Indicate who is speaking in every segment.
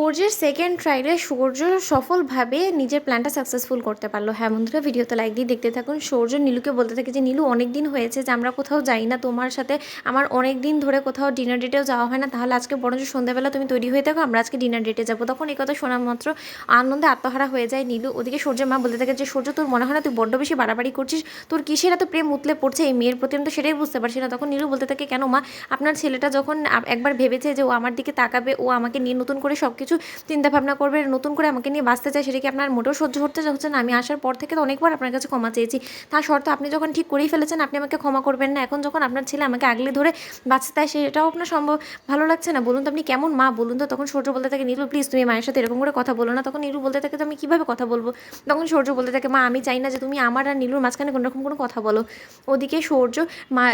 Speaker 1: সূর্যের সেকেন্ড ট্রায়ালে সূর্য সফলভাবে নিজের প্ল্যানটা সাকসেসফুল করতে পারলো। হ্যাঁ বন্ধুরা, ভিডিওতে লাইক দিয়ে দেখতে থাকুন। সূর্য নীলুকে বলতে থাকে যে নীলু, অনেক দিন হয়েছে যে আমরা কোথাও যাই না, তোমার সাথে আমার অনেক দিন ধরে কোথাও ডিনার ডেটেও যাওয়া হয় না, তাহলে আজকে বরঞ্চ সন্ধ্যাবেলা তুমি তৈরি হয়ে থাকো, আমরা আজকে ডিনার ডেটে যাবো। তখন এই কথা শোনা মাত্র আনন্দে আত্মহারা হয়ে যায় নীলু। ওদিকে সূর্যের মা বলতে থাকে যে সূর্য, তোর মনে হয় না তুই বড্ড বেশি বাড়াবাড়ি করছিস, তোর কিসের এত প্রেম উতলে পড়ছে এই মেয়ের প্রতি, আমি তো সেটাই বুঝতে পারছি না। তখন নীলু বলতে থাকে, কেন মা, আপনার ছেলেটা যখন একবার ভেবেছে যে ও আমার দিকে তাকাবে, ও আমাকে নিয়ে নতুন করে সব কিছু চিন্তাভাবনা করবে, নতুন করে আমাকে নিয়ে বাঁচতে চায়, সেটা কি আপনার মোটেও সহ্য করতে হচ্ছে না? আমি আসার পর থেকে তো অনেকবার আপনার কাছে ক্ষমা চেয়েছি, তার শর্ত আপনি যখন ঠিক করেই ফেলেছেন আপনি আমাকে ক্ষমা করবেন না। এখন যখন আপনার ছেলে আমাকে আগলে ধরে বাঁচতে চায়, সেটাও আপনার সম্ভব ভালো লাগছে না? বলুন তো আপনি কেমন মা, বলুন তো। তখন সূর্য বলতে থাকে, নীলু প্লিজ তুমি মায়ের সাথে এরকম করে কথা বলো না। তখন নীলু বলতে থাকে, তো আমি কীভাবে কথা বলবো? তখন সূর্য বলতে থাকে, মা আমি চাই না যে তুমি আমার আর নীলুর মাঝখানে কোনোরকম কোনো কথা বলো। ওদিকে সূর্য মা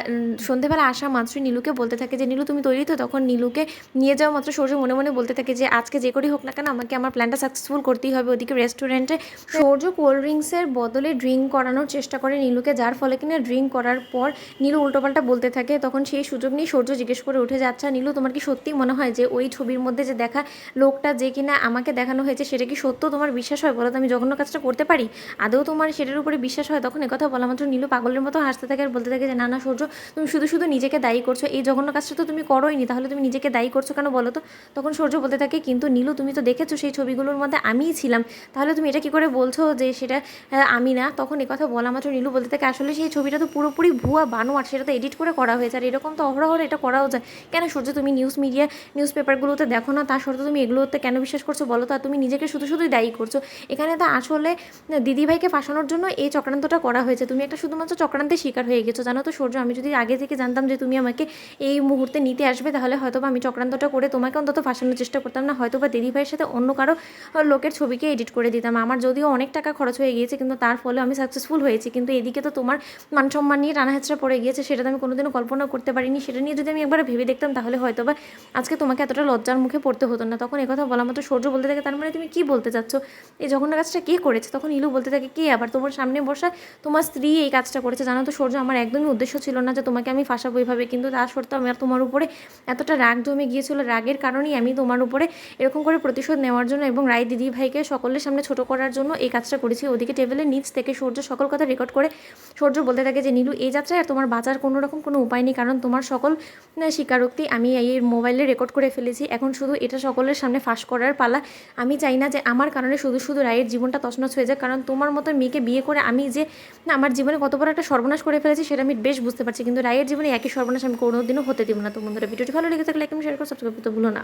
Speaker 1: সন্ধ্যেবেলা আসা মাত্রই নীলুকে বলতে থাকে যে নীলু তুমি তৈরি তো? তখন নীলুকে নিয়ে যাওয়া মাত্র সূর্য মনে মনে বলতে থাকে যে আজকে যে করেই হোক না কেন আমাকে আমার প্ল্যানটা সাকসেসফুল করতেই হবে। ওদিকে রেস্টুরেন্টে সূর্য কোল্ড ড্রিঙ্কসের বদলে ড্রিঙ্ক করানোর চেষ্টা করে নীলুকে, যার ফলে কিনা ড্রিঙ্ক করার পর নীলু উল্টোপাল্টা বলতে থাকে। তখন সেই সুযোগ নিয়ে সূর্য জিজ্ঞেস করে উঠে যে আচ্ছা নীলু, তোমার কি সত্যিই মনে হয় যে ওই ছবির মধ্যে যে দেখা লোকটা যে কিনা আমাকে দেখানো হয়েছে সেটা কি সত্য? তোমার বিশ্বাস হয়? বলো তো, আমি জঘন্য কাজটা করতে পারি? আদৌ তোমার সেটার উপরে বিশ্বাস হয়? তখন একথা বলা মাত্র নীলু পাগলের মতো হাসতে থাকে আর বলতে থাকে যে না না সূর্য, তুমি শুধু শুধু নিজেকে দায়ী করছো, এই জঘন্য কাজটা তো তুমি করোইনি, তাহলে তুমি নিজেকে দায়ী করছো কেন বলো তো? তখন সূর্য বলতে থাকে, কিন্তু নীলু তুমি তো দেখেছো সেই ছবিগুলোর মধ্যে আমিই ছিলাম, তাহলে তুমি এটা কি করে বলছো যে সেটা আমি না? তখন কথা বলা মাত্র নীলু বলতে থাকে, আসলে সেই ছবিটা তো পুরোপুরি ভুয়া বানোয়াট, সেটা তো এডিট করে করা হয়েছে, আর এরকম তো অহরহ এটা করাও যায়। কেন সূর্য, তুমি নিউজ পেপারগুলোতে দেখো না? তার সত্ত্বেও তুমি এগুলোতে কেন বিশ্বাস করছো বলো তো? আর তুমি নিজেকে শুধু শুধুই দায়ী করছো। এখানে তো আসলে দিদিভাইকে ফাঁসানোর জন্য এই চক্রান্তটা করা হয়েছে, তুমি একটা শুধুমাত্র চক্রান্তের শিকার হয়ে গেছো। জানো তো সূর্য, আমি যদি আগে থেকে জানতাম যে তুমি আমাকে এই মুহূর্তে নিতে আসবে, তাহলে হয়তো বা আমি চক্রান্তটা করে তোমাকে অন্তত ফাঁসানোর চেষ্টা করতাম না, হয়তো বা দিদিভাইয়ের সাথে অন্য কারো লোকের ছবিকে এডিট করে দিতাম। আমার যদিও অনেক টাকা খরচ হয়ে গিয়েছে, কিন্তু তার ফলে আমি সাকসেসফুল হয়েছি, কিন্তু এদিকে তো তোমার মান সম্মান নিয়ে টানা হেঁচড়া পড়ে গিয়েছে, সেটা তো আমি কোনোদিনও কল্পনা করতে পারিনি। সেটা নিয়ে যদি আমি একবার ভেবে দেখতাম, তাহলে হয়তো বা আজকে তোমাকে এতটা লজ্জার মুখে পড়তে হতো না। তখন একথা বলা মতো সূর্য বলতে থাকে, তার মানে তুমি কি বলতে চাচ্ছ? এই জঘন্য কাজটা কে করেছে? তখন ইলু বলতে থাকে, কে আবার? তোমার সামনে বসা তোমার স্ত্রী এই কাজটা করেছে। জানো তো সূর্য, আমার একদমই উদ্দেশ্য ছিল না যে তোমাকে আমি ফাঁসাবো এইভাবে, কিন্তু তা সত্ত্বেও আমার তোমার উপরে এতটা রাগ জমে গিয়েছিল, রাগের কারণেই আমি তোমার উপরে এরকম করে প্রতিশোধ নেওয়ার জন্য এবং রায় দিদি ভাইকে সকলের সামনে ছোট করার জন্য এই কাজটা করেছি। ওদিকে টেবিলের নিচ থেকে সূর্য সকল কথা রেকর্ড করে সূর্য বলতে থাকে যে নীলু, এই যাত্রায় আর তোমার বাঁচার কোনো রকম কোনো উপায় নেই, কারণ তোমার সকল স্বীকারোক্তি আমি এই মোবাইলে রেকর্ড করে ফেলেছি। এখন শুধু এটা সকলের সামনে ফাঁস করার পালা। আমি চাই না যে আমার কারণে শুধু শুধু রায়ের জীবনটা তছনছ হয়ে যায়, কারণ তোমার মতো মেয়েকে বিয়ে করে আমি যে আমার জীবনে কত বড় একটা সর্বনাশ করে ফেলেছি সেটা আমি বেশ বুঝতে পারছি, কিন্তু রায়ের জীবনে একই সর্বনাশ আমি কোনোদিনও হতে দিব না। তো বন্ধুরা, ভিডিওটি ভালো লেগে থাকলে লাইক এবং শেয়ার করে সাবস্ক্রাইব করতে ভুলো না।